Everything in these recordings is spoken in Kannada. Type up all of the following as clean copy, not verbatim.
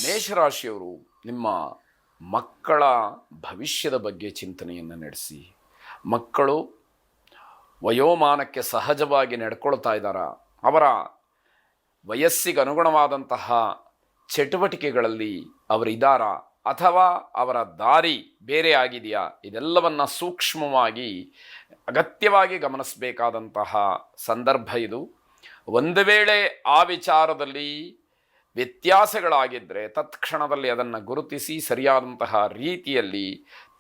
ಮೇಷರಾಶಿಯವರು ನಿಮ್ಮ ಮಕ್ಕಳ ಭವಿಷ್ಯದ ಬಗ್ಗೆ ಚಿಂತನೆಯನ್ನು ನಡೆಸಿ. ಮಕ್ಕಳು ವಯೋಮಾನಕ್ಕೆ ಸಹಜವಾಗಿ ನಡ್ಕೊಳ್ತಾ ಇದ್ದಾರಾ, ಅವರ ವಯಸ್ಸಿಗೆ ಅನುಗುಣವಾದಂತಹ ಚಟುವಟಿಕೆಗಳಲ್ಲಿ ಅವರಿದ್ದಾರಾ ಅಥವಾ ಅವರ ದಾರಿ ಬೇರೆ ಆಗಿದೆಯಾ, ಇದೆಲ್ಲವನ್ನು ಸೂಕ್ಷ್ಮವಾಗಿ ಅಗತ್ಯವಾಗಿ ಗಮನಿಸಬೇಕಾದಂತಹ ಸಂದರ್ಭ ಇದು. ಒಂದು ವೇಳೆ ಆ ವಿಚಾರದಲ್ಲಿ ವ್ಯತ್ಯಾಸಗಳಾಗಿದ್ದರೆ ತತ್ಕ್ಷಣದಲ್ಲಿ ಅದನ್ನು ಗುರುತಿಸಿ ಸರಿಯಾದಂತಹ ರೀತಿಯಲ್ಲಿ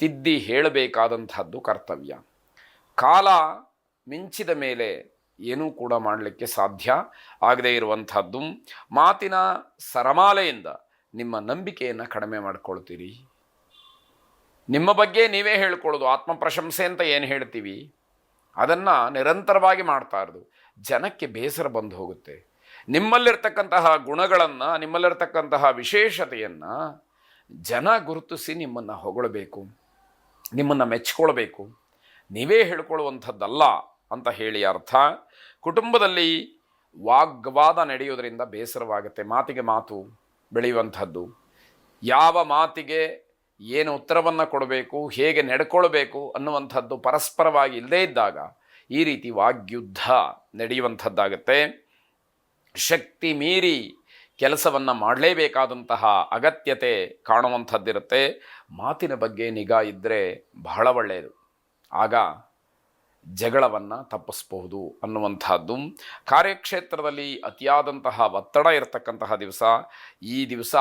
ತಿದ್ದಿ ಹೇಳಬೇಕಾದಂತಹದ್ದು ಕರ್ತವ್ಯ. ಕಾಲ ಮಿಂಚಿದ ಮೇಲೆ ಏನೂ ಕೂಡ ಮಾಡಲಿಕ್ಕೆ ಸಾಧ್ಯ ಆಗದೇ ಇರುವಂಥದ್ದು. ಮಾತಿನ ಸರಮಾಲೆಯಿಂದ ನಿಮ್ಮ ನಂಬಿಕೆಯನ್ನು ಕಡಿಮೆ ಮಾಡಿಕೊಳ್ತೀರಿ. ನಿಮ್ಮ ಬಗ್ಗೆ ನೀವೇ ಹೇಳ್ಕೊಳ್ಳೋದು, ಆತ್ಮಪ್ರಶಂಸೆ ಅಂತ ಏನು ಹೇಳ್ತೀವಿ ಅದನ್ನು ನಿರಂತರವಾಗಿ ಮಾಡ್ತಾ ಇರೋದು ಜನಕ್ಕೆ ಬೇಸರ ಬಂದು ಹೋಗುತ್ತೆ. ನಿಮ್ಮಲ್ಲಿರ್ತಕ್ಕಂತಹ ಗುಣಗಳನ್ನು, ನಿಮ್ಮಲ್ಲಿರ್ತಕ್ಕಂತಹ ವಿಶೇಷತೆಯನ್ನು ಜನ ಗುರುತಿಸಿ ನಿಮ್ಮನ್ನು ಹೊಗಳಬೇಕು, ನಿಮ್ಮನ್ನು ಮೆಚ್ಚಿಕೊಳ್ಬೇಕು. ನೀವೇ ಹೇಳ್ಕೊಳ್ಳುವಂಥದ್ದಲ್ಲ ಅಂತ ಹೇಳಿ ಅರ್ಥ. ಕುಟುಂಬದಲ್ಲಿ ವಾಗ್ವಾದ ನಡೆಯೋದರಿಂದ ಬೇಸರವಾಗುತ್ತೆ. ಮಾತಿಗೆ ಮಾತು ಬೆಳೆಯುವಂಥದ್ದು, ಯಾವ ಮಾತಿಗೆ ಏನು ಉತ್ತರವನ್ನು ಕೊಡಬೇಕು, ಹೇಗೆ ನಡ್ಕೊಳ್ಬೇಕು ಅನ್ನುವಂಥದ್ದು ಪರಸ್ಪರವಾಗಿ ಇಲ್ಲದೇ ಇದ್ದಾಗ ಈ ರೀತಿ ವಾಗ್ಯುದ್ಧ ನಡೆಯುವಂಥದ್ದಾಗತ್ತೆ. ಶಕ್ತಿ ಮೀರಿ ಕೆಲಸವನ್ನು ಮಾಡಲೇಬೇಕಾದಂತಹ ಅಗತ್ಯತೆ ಕಾಣುವಂಥದ್ದಿರುತ್ತೆ. ಮಾತಿನ ಬಗ್ಗೆ ನಿಗಾ ಇದ್ದರೆ ಬಹಳ ಒಳ್ಳೆಯದು. ಆಗ ಜಗಳವನ್ನು ತಪ್ಪಿಸಬಹುದು ಅನ್ನುವಂಥದ್ದು. ಕಾರ್ಯಕ್ಷೇತ್ರದಲ್ಲಿ ಅತಿಯಾದಂತಹ ಒತ್ತಡ ಇರತಕ್ಕಂತಹ ದಿವಸ. ಈ ದಿವಸ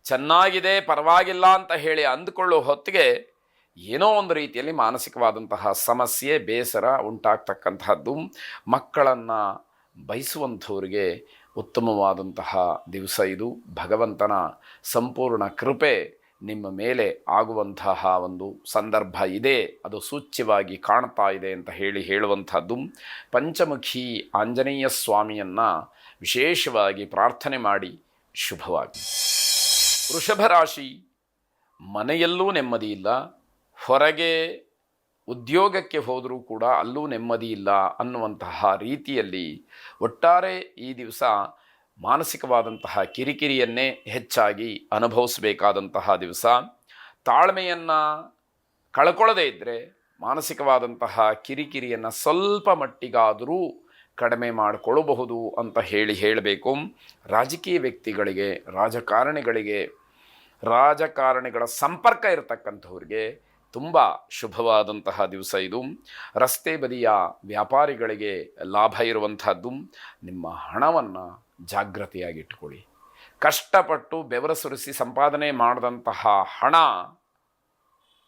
ಚೆನ್ನಾಗಿದೆ, ಪರವಾಗಿಲ್ಲ ಅಂತ ಹೇಳಿ ಅಂದುಕೊಳ್ಳೋ ಹೊತ್ತಿಗೆ ಏನೋ ಒಂದು ರೀತಿಯಲ್ಲಿ ಮಾನಸಿಕವಾದಂತಹ ಸಮಸ್ಯೆ, ಬೇಸರ ಉಂಟಾಗ್ತಕ್ಕಂತಹದ್ದು. ಮಕ್ಕಳನ್ನು ಬಯಸುವಂಥವ್ರಿಗೆ ಉತ್ತಮವಾದಂತಹ ದಿವಸ ಇದು. ಭಗವಂತನ ಸಂಪೂರ್ಣ ಕೃಪೆ ನಿಮ್ಮ ಮೇಲೆ ಆಗುವಂತಹ ಒಂದು ಸಂದರ್ಭ ಇದೆ, ಅದು ಸೂಚ್ಯವಾಗಿ ಕಾಣ್ತಾ ಇದೆ ಅಂತ ಹೇಳುವಂಥದ್ದು. ಪಂಚಮುಖಿ ಆಂಜನೇಯ ಸ್ವಾಮಿಯನ್ನು ವಿಶೇಷವಾಗಿ ಪ್ರಾರ್ಥನೆ ಮಾಡಿ ಶುಭವಾಗಿ. ವೃಷಭ ರಾಶಿ, ಮನೆಯಲ್ಲೂ ನೆಮ್ಮದಿ ಇಲ್ಲ, ಹೊರಗೆ ಉದ್ಯೋಗಕ್ಕೆ ಹೋದರೂ ಕೂಡ ಅಲ್ಲೂ ನೆಮ್ಮದಿ ಇಲ್ಲ ಅನ್ನುವಂತಹ ರೀತಿಯಲ್ಲಿ ಒಟ್ಟಾರೆ ಈ ದಿವಸ ಮಾನಸಿಕವಾದಂತಹ ಕಿರಿಕಿರಿಯನ್ನೇ ಹೆಚ್ಚಾಗಿ ಅನುಭವಿಸಬೇಕಾದಂತಹ ದಿವಸ. ತಾಳ್ಮೆಯನ್ನು ಕಳ್ಕೊಳ್ಳದೇ ಇದ್ದರೆ ಮಾನಸಿಕವಾದಂತಹ ಕಿರಿಕಿರಿಯನ್ನು ಸ್ವಲ್ಪ ಮಟ್ಟಿಗಾದರೂ ಕಡಿಮೆ ಮಾಡಿಕೊಳ್ಳಬಹುದು ಅಂತ ಹೇಳಬೇಕು. ರಾಜಕೀಯ ವ್ಯಕ್ತಿಗಳಿಗೆ, ರಾಜಕಾರಣಿಗಳ ಸಂಪರ್ಕ ಇರತಕ್ಕಂಥವ್ರಿಗೆ ತುಂಬ ಶುಭವಾದಂತಹ ದಿವಸ ಇದು. ರಸ್ತೆ ಬದಿಯ ವ್ಯಾಪಾರಿಗಳಿಗೆ ಲಾಭ ಇರುವಂಥದ್ದು. ನಿಮ್ಮ ಹಣವನ್ನು ಜಾಗೃತಿಯಾಗಿಟ್ಟುಕೊಳ್ಳಿ. ಕಷ್ಟಪಟ್ಟು ಬೆವರು ಸುರಿಸಿ ಸಂಪಾದನೆ ಮಾಡಿದಂತಹ ಹಣ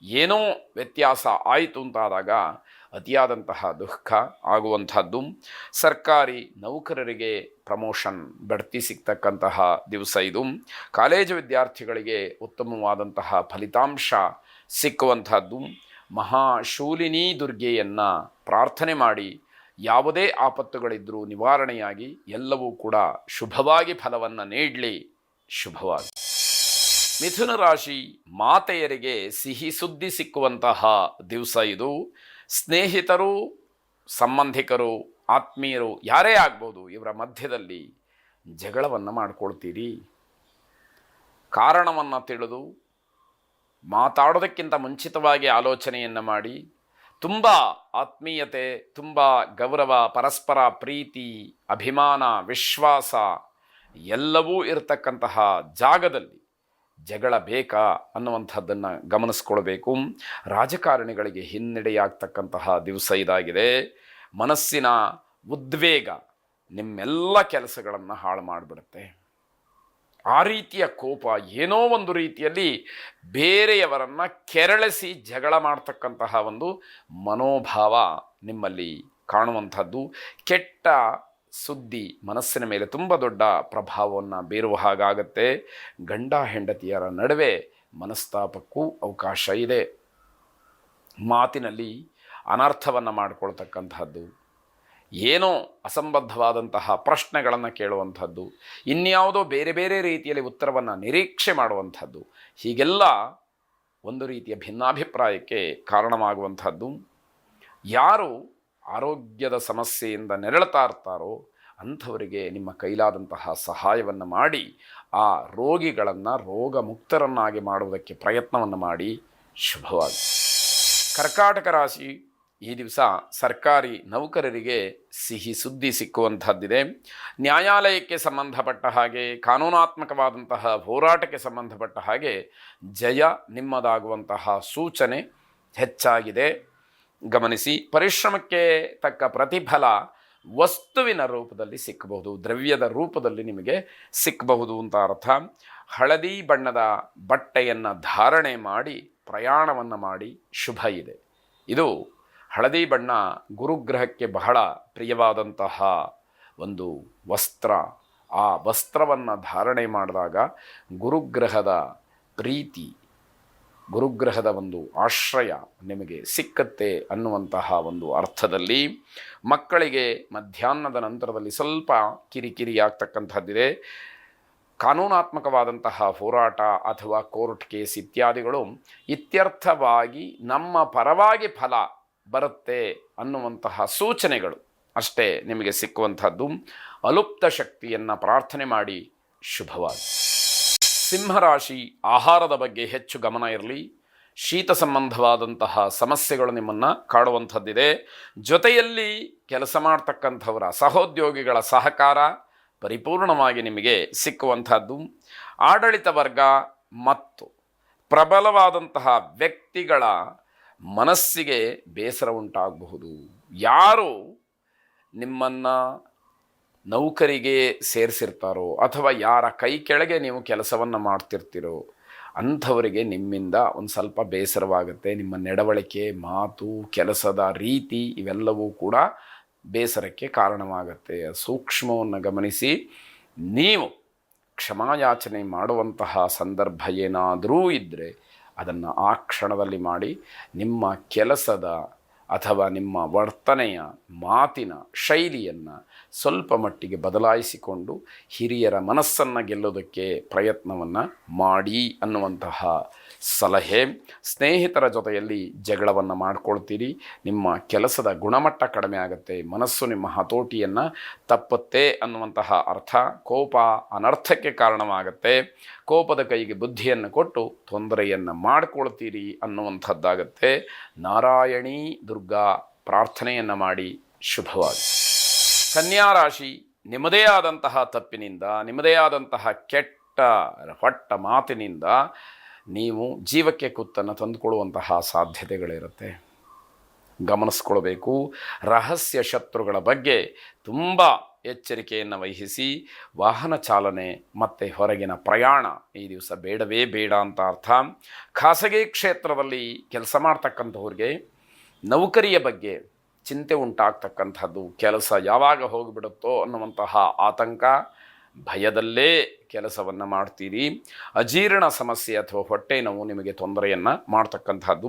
ಏನೋ ವ್ಯತ್ಯಾಸ ಆಯಿತು ಅಂತಾದಾಗ ಅತಿಯಾದಂತಹ ದುಃಖ ಆಗುವಂಥದ್ದು. ಸರ್ಕಾರಿ ನೌಕರರಿಗೆ ಪ್ರಮೋಷನ್, ಬಡ್ತಿ ಸಿಗ್ತಕ್ಕಂತಹ ದಿವಸ ಇದು. ಕಾಲೇಜು ವಿದ್ಯಾರ್ಥಿಗಳಿಗೆ ಉತ್ತಮವಾದಂತಹ ಫಲಿತಾಂಶ ಸಿಕ್ಕುವಂಥದ್ದು. ಮಹಾಶೂಲಿನಿ ದುರ್ಗೆಯನ್ನು ಪ್ರಾರ್ಥನೆ ಮಾಡಿ ಯಾವುದೇ ಆಪತ್ತುಗಳಿದ್ದರೂ ನಿವಾರಣೆಯಾಗಿ ಎಲ್ಲವೂ ಕೂಡ ಶುಭವಾಗಿ ಫಲವನ್ನು ನೀಡಲಿ. ಶುಭವಾಗಿ. ಮಿಥುನ ರಾಶಿ, ಮಾತೆಯರಿಗೆ ಸಿಹಿ ಸುದ್ದಿ ಸಿಕ್ಕುವಂತಹ ದಿವಸ ಇದು. ಸ್ನೇಹಿತರು, ಸಂಬಂಧಿಕರು, ಆತ್ಮೀಯರು ಯಾರೇ ಆಗ್ಬೋದು, ಇವರ ಮಧ್ಯದಲ್ಲಿ ಜಗಳವನ್ನು ಮಾಡ್ಕೊಳ್ತೀರಿ. ಕಾರಣವನ್ನು ತಿಳಿದು ಮಾತಾಡೋದಕ್ಕಿಂತ ಮುಂಚಿತವಾಗಿ ಆಲೋಚನೆಯನ್ನು ಮಾಡಿ ತುಂಬ ಆತ್ಮೀಯತೆ, ತುಂಬ ಗೌರವ, ಪರಸ್ಪರ ಪ್ರೀತಿ, ಅಭಿಮಾನ, ವಿಶ್ವಾಸ ಎಲ್ಲವೂ ಇರತಕ್ಕಂತಹ ಜಾಗದಲ್ಲಿ ಜಗಳ ಬೇಕಾ ಅನ್ನುವಂಥದ್ದನ್ನು ಗಮನಿಸ್ಕೊಳ್ಬೇಕು. ರಾಜಕಾರಣಿಗಳಿಗೆ ಹಿನ್ನಡೆಯಾಗ್ತಕ್ಕಂತಹ ದಿವಸ ಇದಾಗಿದೆ. ಮನಸ್ಸಿನ ಉದ್ವೇಗ ನಿಮ್ಮೆಲ್ಲ ಕೆಲಸಗಳನ್ನು ಹಾಳು ಮಾಡಿಬಿಡುತ್ತೆ. ಆ ರೀತಿಯ ಕೋಪ ಏನೋ ಒಂದು ರೀತಿಯಲ್ಲಿ ಬೇರೆಯವರನ್ನು ಕೆರಳಿಸಿ ಜಗಳ ಮಾಡ್ತಕ್ಕಂತಹ ಒಂದು ಮನೋಭಾವ ನಿಮ್ಮಲ್ಲಿ ಕಾಣುವಂಥದ್ದು. ಕೆಟ್ಟ ಸುದ್ದಿ ಮನಸ್ಸಿನ ಮೇಲೆ ತುಂಬ ದೊಡ್ಡ ಪ್ರಭಾವವನ್ನು ಬೀರುವ ಹಾಗಾಗತ್ತೆ. ಗಂಡ ಹೆಂಡತಿಯರ ನಡುವೆ ಮನಸ್ತಾಪಕ್ಕೂ ಅವಕಾಶ ಇದೆ. ಮಾತಿನಲ್ಲಿ ಅನರ್ಥವನ್ನು ಮಾಡಿಕೊಳ್ತಕ್ಕಂತಹದ್ದು, ಏನೋ ಅಸಂಬದ್ಧವಾದಂತಹ ಪ್ರಶ್ನೆಗಳನ್ನು ಕೇಳುವಂಥದ್ದು, ಇನ್ಯಾವುದೋ ಬೇರೆ ಬೇರೆ ರೀತಿಯಲ್ಲಿ ಉತ್ತರವನ್ನು ನಿರೀಕ್ಷೆ ಮಾಡುವಂಥದ್ದು, ಹೀಗೆಲ್ಲ ಒಂದು ರೀತಿಯ ಭಿನ್ನಾಭಿಪ್ರಾಯಕ್ಕೆ ಕಾರಣವಾಗುವಂಥದ್ದು. ಯಾರು ಆರೋಗ್ಯದ ಸಮಸ್ಯೆಯಿಂದ ನೆರಳುತ್ತಾ ಇರ್ತಾರೋ ಅಂಥವರಿಗೆ ನಿಮ್ಮ ಕೈಲಾದಂತಹ ಸಹಾಯವನ್ನು ಮಾಡಿ ಆ ರೋಗಿಗಳನ್ನು ರೋಗಮುಕ್ತರನ್ನಾಗಿ ಮಾಡುವುದಕ್ಕೆ ಪ್ರಯತ್ನವನ್ನು ಮಾಡಿ. ಶುಭವಾಗಿ. ಕರ್ಕಾಟಕ ರಾಶಿ, ಈ ದಿವಸ ಸರ್ಕಾರಿ ನೌಕರರಿಗೆ ಸಿಹಿ ಸುದ್ದಿ ಸಿಕ್ಕುವಂಥದ್ದಿದೆ. ನ್ಯಾಯಾಲಯಕ್ಕೆ ಸಂಬಂಧಪಟ್ಟ ಹಾಗೆ, ಕಾನೂನಾತ್ಮಕವಾದಂತಹ ಹೋರಾಟಕ್ಕೆ ಸಂಬಂಧಪಟ್ಟ ಹಾಗೆ ಜಯ ನಿಮ್ಮದಾಗುವಂತಹ ಸೂಚನೆ ಹೆಚ್ಚಾಗಿದೆ. ಗಮನಿಸಿ. ಪರಿಶ್ರಮಕ್ಕೆ ತಕ್ಕ ಪ್ರತಿಫಲ ವಸ್ತುವಿನ ರೂಪದಲ್ಲಿ ಸಿಕ್ಕಬಹುದು, ದ್ರವ್ಯದ ರೂಪದಲ್ಲಿ ನಿಮಗೆ ಸಿಕ್ಕಬಹುದು ಅಂತ ಅರ್ಥ. ಹಳದಿ ಬಣ್ಣದ ಬಟ್ಟೆಯನ್ನು ಧಾರಣೆ ಮಾಡಿ ಪ್ರಯಾಣವನ್ನು ಮಾಡಿ ಶುಭ ಇದೆ. ಇದು ಹಳದಿ ಬಣ್ಣ ಗುರುಗ್ರಹಕ್ಕೆ ಬಹಳ ಪ್ರಿಯವಾದಂತಹ ಒಂದು ವಸ್ತ್ರ. ಆ ವಸ್ತ್ರವನ್ನು ಧಾರಣೆ ಮಾಡಿದಾಗ ಗುರುಗ್ರಹದ ಪ್ರೀತಿ, ಗುರುಗ್ರಹದ ಒಂದು ಆಶ್ರಯ ನಿಮಗೆ ಸಿಕ್ಕತ್ತೆ ಅನ್ನುವಂತಹ ಒಂದು ಅರ್ಥದಲ್ಲಿ. ಮಕ್ಕಳಿಗೆ ಮಧ್ಯಾಹ್ನದ ನಂತರದಲ್ಲಿ ಸ್ವಲ್ಪ ಕಿರಿಕಿರಿ ಆಗ್ತಕ್ಕಂಥದ್ದಿದೆ. ಕಾನೂನಾತ್ಮಕವಾದಂತಹ ಹೋರಾಟ ಅಥವಾ ಕೋರ್ಟ್ ಕೇಸ್ ಇತ್ಯಾದಿಗಳು ಇತ್ಯರ್ಥವಾಗಿ ನಮ್ಮ ಪರವಾಗಿ ಫಲ ಬರುತ್ತೆ ಅನ್ನುವಂತಹ ಸೂಚನೆಗಳು ಅಷ್ಟೇ ನಿಮಗೆ ಸಿಕ್ಕುವಂಥದ್ದು. ಅಲುಪ್ತ ಶಕ್ತಿಯನ್ನು ಪ್ರಾರ್ಥನೆ ಮಾಡಿ. ಶುಭವಾಗಿ. ಸಿಂಹರಾಶಿ, ಆಹಾರದ ಬಗ್ಗೆ ಹೆಚ್ಚು ಗಮನ ಇರಲಿ. ಶೀತ ಸಂಬಂಧವಾದಂತಹ ಸಮಸ್ಯೆಗಳು ನಿಮ್ಮನ್ನು ಕಾಡುವಂಥದ್ದಿದೆ. ಜೊತೆಯಲ್ಲಿ ಕೆಲಸ ಮಾಡ್ತಕ್ಕಂಥವರ ಸಹೋದ್ಯೋಗಿಗಳ ಸಹಕಾರ ಪರಿಪೂರ್ಣವಾಗಿ ನಿಮಗೆ ಸಿಕ್ಕುವಂಥದ್ದು. ಆಡಳಿತ ವರ್ಗ ಮತ್ತು ಪ್ರಬಲವಾದಂತಹ ವ್ಯಕ್ತಿಗಳ ಮನಸ್ಸಿಗೆ ಬೇಸರ ಉಂಟಾಗಬಹುದು. ಯಾರು ನಿಮ್ಮನ್ನು ನೌಕರಿಗೆ ಸೇರಿಸಿರ್ತಾರೋ ಅಥವಾ ಯಾರ ಕೈ ಕೆಳಗೆ ನೀವು ಕೆಲಸವನ್ನು ಮಾಡ್ತಿರ್ತೀರೋ ಅಂಥವರಿಗೆ ನಿಮ್ಮಿಂದ ಒಂದು ಸ್ವಲ್ಪ ಬೇಸರವಾಗುತ್ತೆ. ನಿಮ್ಮ ನಡವಳಿಕೆ, ಮಾತು, ಕೆಲಸದ ರೀತಿ ಇವೆಲ್ಲವೂ ಕೂಡ ಬೇಸರಕ್ಕೆ ಕಾರಣವಾಗುತ್ತೆ. ಸೂಕ್ಷ್ಮವನ್ನು ಗಮನಿಸಿ. ನೀವು ಕ್ಷಮಾಯಾಚನೆ ಮಾಡುವಂತಹ ಸಂದರ್ಭ ಏನಾದರೂ ಇದ್ದರೆ ಅದನ್ನು ಆ ಕ್ಷಣದಲ್ಲಿ ಮಾಡಿ. ನಿಮ್ಮ ಕೆಲಸದ ಅಥವಾ ನಿಮ್ಮ ವರ್ತನೆಯ, ಮಾತಿನ ಶೈಲಿಯನ್ನು ಸ್ವಲ್ಪ ಮಟ್ಟಿಗೆ ಬದಲಾಯಿಸಿಕೊಂಡು ಹಿರಿಯರ ಮನಸ್ಸನ್ನು ಗೆಲ್ಲೋದಕ್ಕೆ ಪ್ರಯತ್ನವನ್ನು ಮಾಡಿ ಅನ್ನುವಂತಹ ಸಲಹೆ. ಸ್ನೇಹಿತರ ಜೊತೆಯಲ್ಲಿ ಜಗಳವನ್ನು ಮಾಡ್ಕೊಳ್ತೀರಿ. ನಿಮ್ಮ ಕೆಲಸದ ಗುಣಮಟ್ಟ ಕಡಿಮೆ ಆಗುತ್ತೆ. ಮನಸ್ಸು ನಿಮ್ಮ ಹತೋಟಿಯನ್ನು ತಪ್ಪುತ್ತೆ ಅನ್ನುವಂತಹ ಅರ್ಥ. ಕೋಪ ಅನರ್ಥಕ್ಕೆ ಕಾರಣವಾಗುತ್ತೆ. ಕೋಪದ ಕೈಗೆ ಬುದ್ಧಿಯನ್ನು ಕೊಟ್ಟು ತೊಂದರೆಯನ್ನು ಮಾಡಿಕೊಳ್ತೀರಿ ಅನ್ನುವಂಥದ್ದಾಗತ್ತೆ. ನಾರಾಯಣಿ ದುರ್ಗಾ ಪ್ರಾರ್ಥನೆಯನ್ನು ಮಾಡಿ. ಶುಭವಾಗಿ. ಕನ್ಯಾ ರಾಶಿ, ನಿಮ್ಮದೇ ಆದಂತಹ ತಪ್ಪಿನಿಂದ, ನಿಮ್ಮದೇ ಆದಂತಹ ಕೆಟ್ಟ ಹೊಟ್ಟ ಮಾತಿನಿಂದ ನೀವು ಜೀವಕ್ಕೆ ಕುತ್ತನ್ನು ತಂದುಕೊಳ್ಳುವಂತಹ ಸಾಧ್ಯತೆಗಳಿರುತ್ತೆ. ಗಮನಿಸ್ಕೊಳ್ಬೇಕು. ರಹಸ್ಯ ಶತ್ರುಗಳ ಬಗ್ಗೆ ತುಂಬ ಎಚ್ಚರಿಕೆಯನ್ನು ವಹಿಸಿ. ವಾಹನ ಚಾಲನೆ ಮತ್ತು ಹೊರಗಿನ ಪ್ರಯಾಣ ಈ ದಿವಸ ಬೇಡವೇ ಬೇಡ ಅಂತ ಅರ್ಥ. ಖಾಸಗಿ ಕ್ಷೇತ್ರದಲ್ಲಿ ಕೆಲಸ ಮಾಡ್ತಕ್ಕಂಥವ್ರಿಗೆ ನೌಕರಿಯ ಬಗ್ಗೆ ಚಿಂತೆ ಉಂಟಾಗ್ತಕ್ಕಂಥದ್ದು. ಕೆಲಸ ಯಾವಾಗ ಹೋಗಿಬಿಡುತ್ತೋ ಅನ್ನುವಂತಹ ಆತಂಕ, ಭಯದಲ್ಲೇ ಕೆಲಸವನ್ನು ಮಾಡ್ತೀರಿ. ಅಜೀರ್ಣ ಸಮಸ್ಯೆ ಅಥವಾ ಹೊಟ್ಟೆ ನೋವು ನಿಮಗೆ ತೊಂದರೆಯನ್ನು ಮಾಡ್ತಕ್ಕಂಥದ್ದು.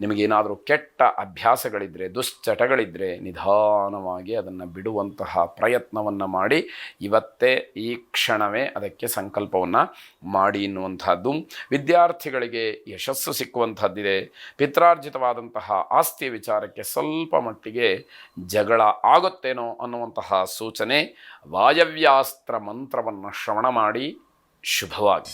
ನಿಮಗೇನಾದರೂ ಕೆಟ್ಟ ಅಭ್ಯಾಸಗಳಿದ್ದರೆ, ದುಶ್ಚಟಗಳಿದ್ದರೆ ನಿಧಾನವಾಗಿ ಅದನ್ನು ಬಿಡುವಂತಹ ಪ್ರಯತ್ನವನ್ನು ಮಾಡಿ. ಇವತ್ತೇ ಈ ಕ್ಷಣವೇ ಅದಕ್ಕೆ ಸಂಕಲ್ಪವನ್ನು ಮಾಡಿ ಎನ್ನುವಂಥದ್ದು. ವಿದ್ಯಾರ್ಥಿಗಳಿಗೆ ಯಶಸ್ಸು ಸಿಕ್ಕುವಂಥದ್ದಿದೆ. ಪಿತ್ರಾರ್ಜಿತವಾದಂತಹ ಆಸ್ತಿಯ ವಿಚಾರಕ್ಕೆ ಸ್ವಲ್ಪ ಮಟ್ಟಿಗೆ ಜಗಳ ಆಗುತ್ತೇನೋ ಅನ್ನುವಂತಹ ಸೂಚನೆ. ವಾಯವ್ಯಾಸ್ತ್ರ ಮಂತ್ರವನ್ನು ಶ್ರವಣ ಮಾಡಿ. ಶುಭವಾಗಿ.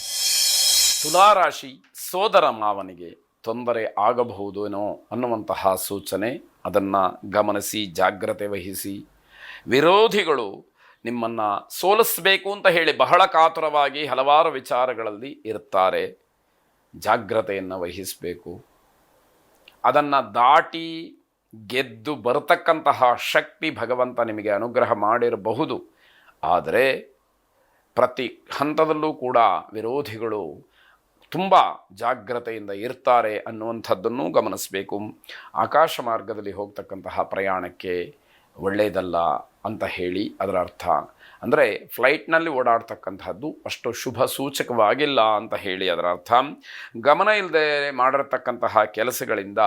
ತುಲಾರಾಶಿ, ಸೋದರ ಮಾವನಿಗೆ ತೊಂದರೆ ಆಗಬಹುದೇನೋ ಅನ್ನುವಂತಹ ಸೂಚನೆ. ಅದನ್ನು ಗಮನಿಸಿ ಜಾಗ್ರತೆ ವಹಿಸಿ. ವಿರೋಧಿಗಳು ನಿಮ್ಮನ್ನು ಸೋಲಿಸಬೇಕು ಅಂತ ಹೇಳಿ ಬಹಳ ಕಾತುರವಾಗಿ ಹಲವಾರು ವಿಚಾರಗಳಲ್ಲಿ ಇರ್ತಾರೆ. ಜಾಗ್ರತೆಯನ್ನು ವಹಿಸಬೇಕು. ಅದನ್ನು ದಾಟಿ ಗೆದ್ದು ಬರತಕ್ಕಂತಹ ಶಕ್ತಿ ಭಗವಂತ ನಿಮಗೆ ಅನುಗ್ರಹ ಮಾಡಿರಬಹುದು. ಆದರೆ ಪ್ರತಿ ಹಂತದಲ್ಲೂ ಕೂಡ ವಿರೋಧಿಗಳು ತುಂಬ ಜಾಗ್ರತೆಯಿಂದ ಇರ್ತಾರೆ ಅನ್ನುವಂಥದ್ದನ್ನು ಗಮನಿಸಬೇಕು. ಆಕಾಶ ಮಾರ್ಗದಲ್ಲಿ ಹೋಗ್ತಕ್ಕಂತಹ ಪ್ರಯಾಣಕ್ಕೆ ಒಳ್ಳೆಯದಲ್ಲ ಅಂತ ಹೇಳಿ ಅದರ ಅರ್ಥ. ಅಂದರೆ ಫ್ಲೈಟ್ನಲ್ಲಿ ಓಡಾಡ್ತಕ್ಕಂಥದ್ದು ಅಷ್ಟು ಶುಭ ಸೂಚಕವಾಗಿಲ್ಲ ಅಂತ ಹೇಳಿ ಅದರ ಅರ್ಥ. ಗಮನ ಇಲ್ಲದೆ ಮಾಡಿರ್ತಕ್ಕಂತಹ ಕೆಲಸಗಳಿಂದ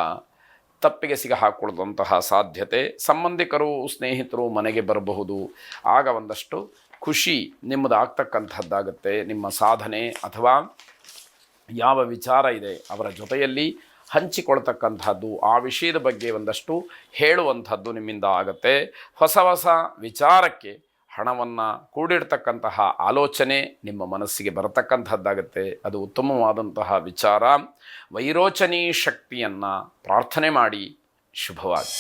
ತಪ್ಪಿಗೆ ಸಿಗ ಹಾಕ್ಕೊಳ್ಳುವಂತಹ ಸಾಧ್ಯತೆ. ಸಂಬಂಧಿಕರು, ಸ್ನೇಹಿತರು ಮನೆಗೆ ಬರಬಹುದು. ಆಗ ಒಂದಷ್ಟು ಖುಷಿ ನಿಮ್ಮದು ಆಗ್ತಕ್ಕಂಥದ್ದಾಗುತ್ತೆ. ನಿಮ್ಮ ಸಾಧನೆ ಅಥವಾ ಯಾವ ವಿಚಾರ ಇದೆ ಅವರ ಜೊತೆಯಲ್ಲಿ ಹಂಚಿಕೊಳ್ತಕ್ಕಂಥದ್ದು, ಆ ವಿಷಯದ ಬಗ್ಗೆ ಒಂದಷ್ಟು ಹೇಳುವಂಥದ್ದು ನಿಮ್ಮಿಂದ ಆಗುತ್ತೆ. ಹೊಸ ಹೊಸ ವಿಚಾರಕ್ಕೆ ಹಣವನ್ನು ಕೂಡಿಡ್ತಕ್ಕಂತಹ ಆಲೋಚನೆ ನಿಮ್ಮ ಮನಸ್ಸಿಗೆ ಬರತಕ್ಕಂಥದ್ದಾಗತ್ತೆ. ಅದು ಉತ್ತಮವಾದಂತಹ ವಿಚಾರ. ವೈರೋಚನೀ ಶಕ್ತಿಯನ್ನು ಪ್ರಾರ್ಥನೆ ಮಾಡಿ. ಶುಭವಾಗಿ.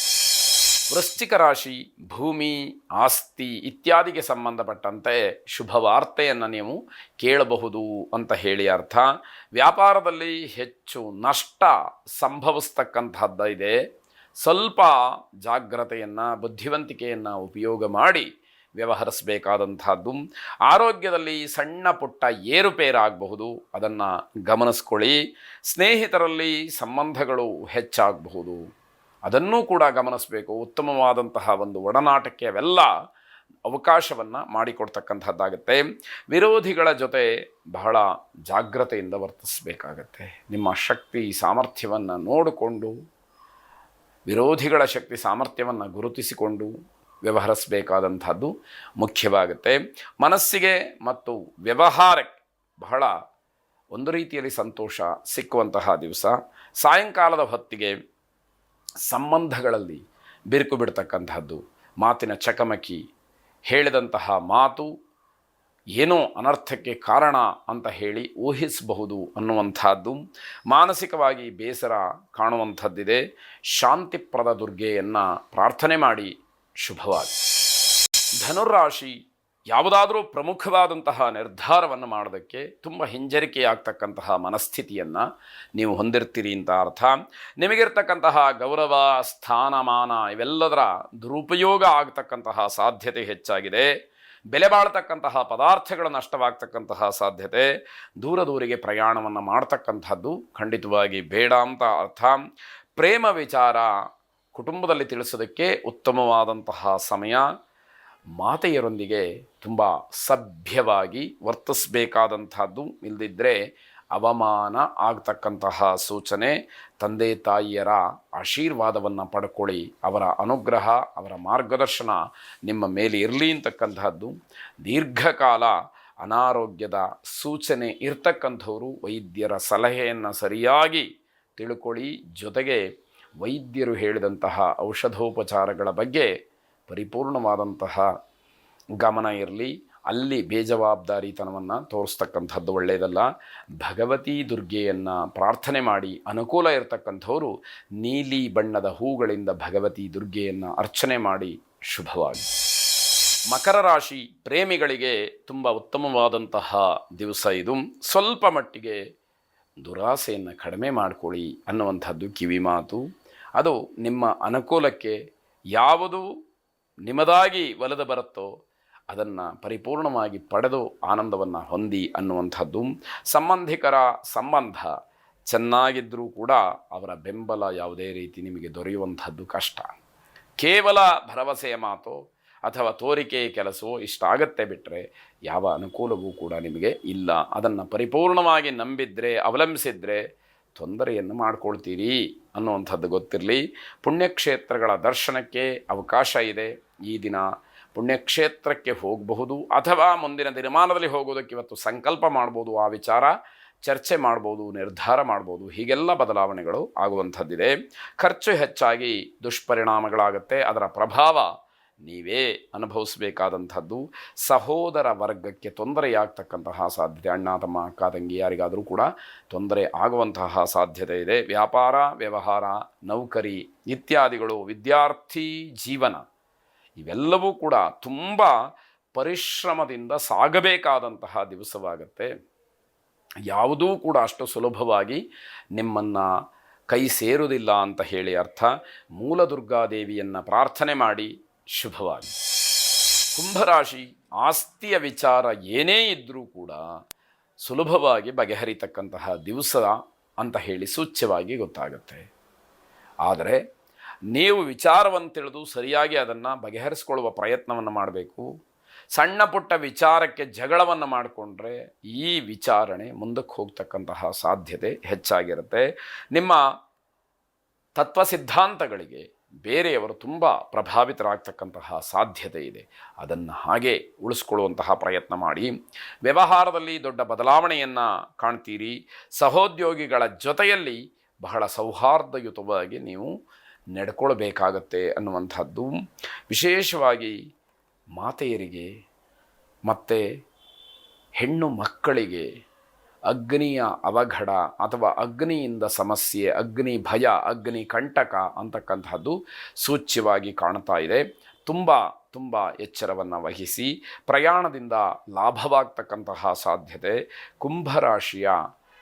ವೃಶ್ಚಿಕ ರಾಶಿ, ಭೂಮಿ, ಆಸ್ತಿ ಇತ್ಯಾದಿಗೆ ಸಂಬಂಧಪಟ್ಟಂತೆ ಶುಭವಾರ್ತೆಯನ್ನು ನೀವು ಕೇಳಬಹುದು ಅಂತ ಹೇಳಿ ಅರ್ಥ. ವ್ಯಾಪಾರದಲ್ಲಿ ಹೆಚ್ಚು ನಷ್ಟ ಸಂಭವಿಸ್ತಕ್ಕಂಥದ್ದಿದೆ. ಸ್ವಲ್ಪ ಜಾಗ್ರತೆಯನ್ನು, ಬುದ್ಧಿವಂತಿಕೆಯನ್ನು ಉಪಯೋಗ ಮಾಡಿ ವ್ಯವಹರಿಸಬೇಕಾದಂಥದ್ದು. ಆರೋಗ್ಯದಲ್ಲಿ ಸಣ್ಣ ಪುಟ್ಟ ಏರುಪೇರಾಗಬಹುದು, ಅದನ್ನು ಗಮನಿಸ್ಕೊಳ್ಳಿ. ಸ್ನೇಹಿತರಲ್ಲಿ ಸಂಬಂಧಗಳು ಹೆಚ್ಚಾಗಬಹುದು, ಅದನ್ನೂ ಕೂಡ ಗಮನಿಸಬೇಕು. ಉತ್ತಮವಾದಂತಹ ಒಂದು ಒಡನಾಟಕ್ಕೆ ಅವೆಲ್ಲ ಅವಕಾಶವನ್ನು ಮಾಡಿಕೊಡ್ತಕ್ಕಂಥದ್ದಾಗುತ್ತೆ. ವಿರೋಧಿಗಳ ಜೊತೆ ಬಹಳ ಜಾಗ್ರತೆಯಿಂದ ವರ್ತಿಸಬೇಕಾಗತ್ತೆ. ನಿಮ್ಮ ಶಕ್ತಿ ಸಾಮರ್ಥ್ಯವನ್ನು ನೋಡಿಕೊಂಡು, ವಿರೋಧಿಗಳ ಶಕ್ತಿ ಸಾಮರ್ಥ್ಯವನ್ನು ಗುರುತಿಸಿಕೊಂಡು ವ್ಯವಹರಿಸಬೇಕಾದಂಥದ್ದು ಮುಖ್ಯವಾಗುತ್ತೆ. ಮನಸ್ಸಿಗೆ ಮತ್ತು ವ್ಯವಹಾರಕ್ಕೆ ಬಹಳ ಒಂದು ರೀತಿಯಲ್ಲಿ ಸಂತೋಷ ಸಿಕ್ಕುವಂತಹ ದಿವಸ. ಸಾಯಂಕಾಲದ ಹೊತ್ತಿಗೆ ಸಂಬಂಧಗಳಲ್ಲಿ ಬಿರುಕು ಬಿಡ್ತಕ್ಕಂಥದ್ದು, ಮಾತಿನ ಚಕಮಕಿ, ಹೇಳಿದಂತಹ ಮಾತು ಏನೋ ಅನರ್ಥಕ್ಕೆ ಕಾರಣ ಅಂತ ಹೇಳಿ ಊಹಿಸಬಹುದು ಅನ್ನುವಂಥದ್ದು. ಮಾನಸಿಕವಾಗಿ ಬೇಸರ ಕಾಣುವಂಥದ್ದಿದೆ. ಶಾಂತಿಪ್ರದ ದುರ್ಗೆಯನ್ನು ಪ್ರಾರ್ಥನೆ ಮಾಡಿ. ಶುಭವಾಗಿ. ಧನುರಾಶಿ, ಯಾವುದಾದರೂ ಪ್ರಮುಖವಾದಂತಹ ನಿರ್ಧಾರವನ್ನು ಮಾಡೋದಕ್ಕೆ ತುಂಬ ಹಿಂಜರಿಕೆಯಾಗ್ತಕ್ಕಂತಹ ಮನಸ್ಥಿತಿಯನ್ನು ನೀವು ಹೊಂದಿರ್ತೀರಿ ಅಂತ ಅರ್ಥ. ನಿಮಗಿರ್ತಕ್ಕಂತಹ ಗೌರವ, ಸ್ಥಾನಮಾನ ಇವೆಲ್ಲದರ ದುರುಪಯೋಗ ಆಗ್ತಕ್ಕಂತಹ ಸಾಧ್ಯತೆ ಹೆಚ್ಚಾಗಿದೆ. ಬೆಲೆ ಬಾಳ್ತಕ್ಕಂತಹ ಪದಾರ್ಥಗಳು ನಷ್ಟವಾಗ್ತಕ್ಕಂತಹ ಸಾಧ್ಯತೆ. ದೂರದೂರಿಗೆ ಪ್ರಯಾಣವನ್ನು ಮಾಡ್ತಕ್ಕಂಥದ್ದು ಖಂಡಿತವಾಗಿ ಬೇಡ ಅಂತ ಅರ್ಥ. ಪ್ರೇಮ ವಿಚಾರ ಕುಟುಂಬದಲ್ಲಿ ತಿಳಿಸೋದಕ್ಕೆ ಉತ್ತಮವಾದಂತಹ ಸಮಯ. ಮಾತೆಯರೊಂದಿಗೆ ತುಂಬ ಸಭ್ಯವಾಗಿ ವರ್ತಿಸಬೇಕಾದಂಥದ್ದು, ಇಲ್ಲದಿದ್ದರೆ ಅವಮಾನ ಆಗ್ತಕ್ಕಂತಹ ಸೂಚನೆ. ತಂದೆ ತಾಯಿಯರ ಆಶೀರ್ವಾದವನ್ನು ಪಡ್ಕೊಳ್ಳಿ. ಅವರ ಅನುಗ್ರಹ, ಅವರ ಮಾರ್ಗದರ್ಶನ ನಿಮ್ಮ ಮೇಲೆ ಇರಲಿ ಅಂತಕ್ಕಂಥದ್ದು. ದೀರ್ಘಕಾಲ ಅನಾರೋಗ್ಯದ ಸೂಚನೆ ಇರ್ತಕ್ಕಂಥವರು ವೈದ್ಯರ ಸಲಹೆಯನ್ನು ಸರಿಯಾಗಿ ತಿಳ್ಕೊಳ್ಳಿ. ಜೊತೆಗೆ ವೈದ್ಯರು ಹೇಳಿದಂತಹ ಔಷಧೋಪಚಾರಗಳ ಬಗ್ಗೆ ಪರಿಪೂರ್ಣವಾದಂತಹ ಗಮನ ಇರಲಿ. ಅಲ್ಲಿ ಬೇಜವಾಬ್ದಾರಿತನವನ್ನು ತೋರಿಸ್ತಕ್ಕಂಥದ್ದು ಒಳ್ಳೆಯದಲ್ಲ. ಭಗವತಿ ದುರ್ಗೆಯನ್ನು ಪ್ರಾರ್ಥನೆ ಮಾಡಿ. ಅನುಕೂಲ ಇರತಕ್ಕಂಥವರು ನೀಲಿ ಬಣ್ಣದ ಹೂಗಳಿಂದ ಭಗವತಿ ದುರ್ಗೆಯನ್ನು ಅರ್ಚನೆ ಮಾಡಿ. ಶುಭವಾಗಿ. ಮಕರ ರಾಶಿ, ಪ್ರೇಮಿಗಳಿಗೆ ತುಂಬ ಉತ್ತಮವಾದಂತಹ ದಿವಸ ಇದು. ಸ್ವಲ್ಪ ಮಟ್ಟಿಗೆ ದುರಾಸೆಯನ್ನು ಕಡಿಮೆ ಮಾಡಿಕೊಳ್ಳಿ ಅನ್ನುವಂಥದ್ದು ಕಿವಿ ಮಾತು. ಅದು ನಿಮ್ಮ ಅನುಕೂಲಕ್ಕೆ. ಯಾವುದು ನಿಮ್ಮದಾಗಿ ಒಲಿದು ಬರುತ್ತೋ ಅದನ್ನು ಪರಿಪೂರ್ಣವಾಗಿ ಪಡೆದು ಆನಂದವನ್ನು ಹೊಂದಿ ಅನ್ನುವಂಥದ್ದು. ಸಂಬಂಧಿಕರ ಸಂಬಂಧ ಚೆನ್ನಾಗಿದ್ದರೂ ಕೂಡ ಅವರ ಬೆಂಬಲ ಯಾವುದೇ ರೀತಿ ನಿಮಗೆ ದೊರೆಯುವಂಥದ್ದು ಕಷ್ಟ. ಕೇವಲ ಭರವಸೆಯ ಮಾತು ಅಥವಾ ತೋರಿಕೆಯ ಕೆಲಸವೋ ಇಷ್ಟಾಗತ್ತೆ ಬಿಟ್ಟರೆ ಯಾವ ಅನುಕೂಲವೂ ಕೂಡ ನಿಮಗೆ ಇಲ್ಲ. ಅದನ್ನು ಪರಿಪೂರ್ಣವಾಗಿ ನಂಬಿದರೆ, ಅವಲಂಬಿಸಿದರೆ ತೊಂದರೆಯನ್ನು ಮಾಡ್ಕೊಳ್ತೀರಿ ಅನ್ನುವಂಥದ್ದು ಗೊತ್ತಿರಲಿ. ಪುಣ್ಯಕ್ಷೇತ್ರಗಳ ದರ್ಶನಕ್ಕೆ ಅವಕಾಶ ಇದೆ. ಈ ದಿನ ಪುಣ್ಯಕ್ಷೇತ್ರಕ್ಕೆ ಹೋಗಬಹುದು ಅಥವಾ ಮುಂದಿನ ದಿನಮಾನದಲ್ಲಿ ಹೋಗೋದಕ್ಕೆ ಇವತ್ತು ಸಂಕಲ್ಪ ಮಾಡ್ಬೋದು. ಆ ವಿಚಾರ ಚರ್ಚೆ ಮಾಡ್ಬೋದು, ನಿರ್ಧಾರ ಮಾಡ್ಬೋದು. ಹೀಗೆಲ್ಲ ಬದಲಾವಣೆಗಳು ಆಗುವಂಥದ್ದಿದೆ. ಖರ್ಚು ಹೆಚ್ಚಾಗಿ ದುಷ್ಪರಿಣಾಮಗಳಾಗುತ್ತೆ. ಅದರ ಪ್ರಭಾವ ನೀವೇ ಅನುಭವಿಸಬೇಕಾದಂಥದ್ದು. ಸಹೋದರ ವರ್ಗಕ್ಕೆ ತೊಂದರೆಯಾಗ್ತಕ್ಕಂತಹ ಸಾಧ್ಯತೆ. ಅಣ್ಣ ತಮ್ಮ, ಅಕ್ಕ ತಂಗಿ ಯಾರಿಗಾದರೂ ಕೂಡ ತೊಂದರೆ ಆಗುವಂತಹ ಸಾಧ್ಯತೆ ಇದೆ. ವ್ಯಾಪಾರ, ವ್ಯವಹಾರ, ನೌಕರಿ ಇತ್ಯಾದಿಗಳು, ವಿದ್ಯಾರ್ಥಿ ಜೀವನ ಇವೆಲ್ಲವೂ ಕೂಡ ತುಂಬ ಪರಿಶ್ರಮದಿಂದ ಸಾಗಬೇಕಾದಂತಹ ದಿವಸವಾಗುತ್ತೆ. ಯಾವುದೂ ಕೂಡ ಅಷ್ಟು ಸುಲಭವಾಗಿ ನಿಮ್ಮನ್ನು ಕೈ ಸೇರುವುದಿಲ್ಲ ಅಂತ ಹೇಳಿ ಅರ್ಥ. ಮೂಲ ದುರ್ಗಾದೇವಿಯನ್ನು ಪ್ರಾರ್ಥನೆ ಮಾಡಿ. ಶುಭವಾಗಿ. ಕುಂಭರಾಶಿ, ಆಸ್ತಿಯ ವಿಚಾರ ಏನೇ ಇದ್ದರೂ ಕೂಡ ಸುಲಭವಾಗಿ ಬಗೆಹರಿತಕ್ಕಂತಹ ದಿವಸ ಅಂತ ಹೇಳಿ ಸೂಚ್ಯವಾಗಿ ಗೊತ್ತಾಗುತ್ತೆ. ಆದರೆ ನೀವು ವಿಚಾರವನ್ನು ತಿಳಿದು ಸರಿಯಾಗಿ ಅದನ್ನು ಬಗೆಹರಿಸ್ಕೊಳ್ಳುವ ಪ್ರಯತ್ನವನ್ನು ಮಾಡಬೇಕು. ಸಣ್ಣ ಪುಟ್ಟ ವಿಚಾರಕ್ಕೆ ಜಗಳವನ್ನು ಮಾಡಿಕೊಂಡ್ರೆ ಈ ವಿಚಾರಣೆ ಮುಂದಕ್ಕೆ ಹೋಗ್ತಕ್ಕಂತಹ ಸಾಧ್ಯತೆ ಹೆಚ್ಚಾಗಿರುತ್ತೆ. ನಿಮ್ಮ ತತ್ವ ಸಿದ್ಧಾಂತಗಳಿಗೆ ಬೇರೆಯವರು ತುಂಬ ಪ್ರಭಾವಿತರಾಗ್ತಕ್ಕಂತಹ ಸಾಧ್ಯತೆ ಇದೆ. ಅದನ್ನು ಹಾಗೆ ಉಳಿಸ್ಕೊಳ್ಳುವಂತಹ ಪ್ರಯತ್ನ ಮಾಡಿ. ವ್ಯವಹಾರದಲ್ಲಿ ದೊಡ್ಡ ಬದಲಾವಣೆಯನ್ನು ಕಾಣ್ತೀರಿ. ಸಹೋದ್ಯೋಗಿಗಳ ಜೊತೆಯಲ್ಲಿ ಬಹಳ ಸೌಹಾರ್ದಯುತವಾಗಿ ನೀವು ನಡ್ಕೊಳ್ಬೇಕಾಗತ್ತೆ ಅನ್ನುವಂಥದ್ದು. ವಿಶೇಷವಾಗಿ ಮಾತೆಯರಿಗೆ ಮತ್ತು ಹೆಣ್ಣು ಮಕ್ಕಳಿಗೆ ಅಗ್ನಿಯ ಅವಘಡ ಅಥವಾ ಅಗ್ನಿಯಿಂದ ಸಮಸ್ಯೆ, ಅಗ್ನಿ ಭಯ, ಅಗ್ನಿ ಕಂಟಕ ಅಂತಕ್ಕಂಥದ್ದು ಸೂಚ್ಯವಾಗಿ ಕಾಣ್ತಾ ಇದೆ. ತುಂಬ ತುಂಬ ಎಚ್ಚರವನ್ನು ವಹಿಸಿ. ಪ್ರಯಾಣದಿಂದ ಲಾಭವಾಗ್ತಕ್ಕಂತಹ ಸಾಧ್ಯತೆ. ಕುಂಭರಾಶಿಯ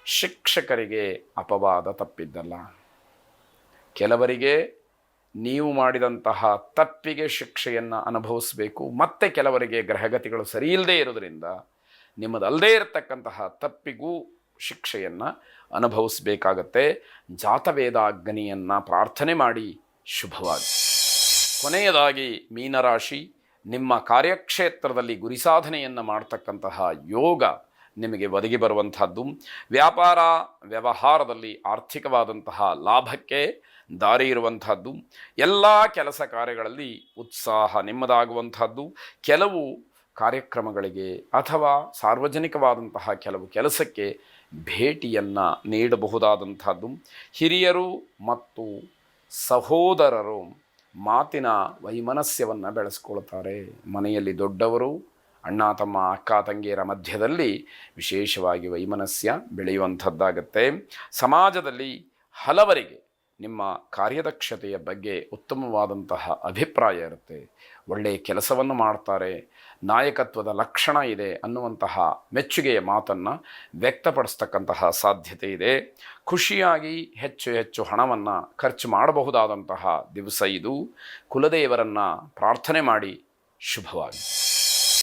ಶಿಕ್ಷಕರಿಗೆ ಅಪವಾದ ತಪ್ಪಿದ್ದಲ್ಲ. ಕೆಲವರಿಗೆ ನೀವು ಮಾಡಿದಂತಹ ತಪ್ಪಿಗೆ ಶಿಕ್ಷೆಯನ್ನು ಅನುಭವಿಸಬೇಕು, ಮತ್ತು ಕೆಲವರಿಗೆ ಗ್ರಹಗತಿಗಳು ಸರಿಯಿಲ್ಲದೆ ಇರೋದರಿಂದ ನಿಮ್ಮದಲ್ಲದೇ ಇರತಕ್ಕಂತಹ ತಪ್ಪಿಗೂ ಶಿಕ್ಷೆಯನ್ನು ಅನುಭವಿಸಬೇಕಾಗತ್ತೆ. ಜಾತವೇದಾಗ್ನಿಯನ್ನು ಪ್ರಾರ್ಥನೆ ಮಾಡಿ ಶುಭವಾಗಿ. ಕೊನೆಯದಾಗಿ ಮೀನರಾಶಿ, ನಿಮ್ಮ ಕಾರ್ಯಕ್ಷೇತ್ರದಲ್ಲಿ ಗುರಿ ಸಾಧನೆಯನ್ನು ಮಾಡ್ತಕ್ಕಂತಹ ಯೋಗ ನಿಮಗೆ ಒದಗಿ ಬರುವಂತಹದ್ದು. ವ್ಯಾಪಾರ ವ್ಯವಹಾರದಲ್ಲಿ ಆರ್ಥಿಕವಾದಂತಹ ಲಾಭಕ್ಕೆ ದಾರಿ ಇರುವಂತಹದ್ದು. ಎಲ್ಲ ಕೆಲಸ ಕಾರ್ಯಗಳಲ್ಲಿ ಉತ್ಸಾಹ ನಿಮ್ಮದಾಗುವಂತಹದ್ದು. ಕೆಲವು ಕಾರ್ಯಕ್ರಮಗಳಿಗೆ ಅಥವಾ ಸಾರ್ವಜನಿಕವಾದಂತಹ ಕೆಲವು ಕೆಲಸಕ್ಕೆ ಭೇಟಿಯನ್ನು ನೀಡಬಹುದಾದಂಥದ್ದು. ಹಿರಿಯರು ಮತ್ತು ಸಹೋದರರು ಮಾತಿನ ವೈಮನಸ್ಯವನ್ನು ಬೆಳೆಸ್ಕೊಳ್ತಾರೆ. ಮನೆಯಲ್ಲಿ ದೊಡ್ಡವರು, ಅಣ್ಣ ತಮ್ಮ, ಅಕ್ಕ ತಂಗಿಯರ ಮಧ್ಯದಲ್ಲಿ ವಿಶೇಷವಾಗಿ ವೈಮನಸ್ಯ ಬೆಳೆಯುವಂಥದ್ದಾಗತ್ತೆ. ಸಮಾಜದಲ್ಲಿ ಹಲವರಿಗೆ ನಿಮ್ಮ ಕಾರ್ಯದಕ್ಷತೆಯ ಬಗ್ಗೆ ಉತ್ತಮವಾದಂತಹ ಅಭಿಪ್ರಾಯ ಇರುತ್ತೆ. ಒಳ್ಳೆಯ ಕೆಲಸವನ್ನು ಮಾಡ್ತಾರೆ, ನಾಯಕತ್ವದ ಲಕ್ಷಣ ಇದೆ ಅನ್ನುವಂತಹ ಮೆಚ್ಚುಗೆಯ ಮಾತನ್ನು ವ್ಯಕ್ತಪಡಿಸ್ತಕ್ಕಂತಹ ಸಾಧ್ಯತೆ ಇದೆ. ಖುಷಿಯಾಗಿ ಹೆಚ್ಚು ಹೆಚ್ಚು ಹಣವನ್ನು ಖರ್ಚು ಮಾಡಬಹುದಾದಂತಹ ದಿವಸ ಇದು. ಕುಲದೇವರನ್ನು ಪ್ರಾರ್ಥನೆ ಮಾಡಿ ಶುಭವಾಗಿ.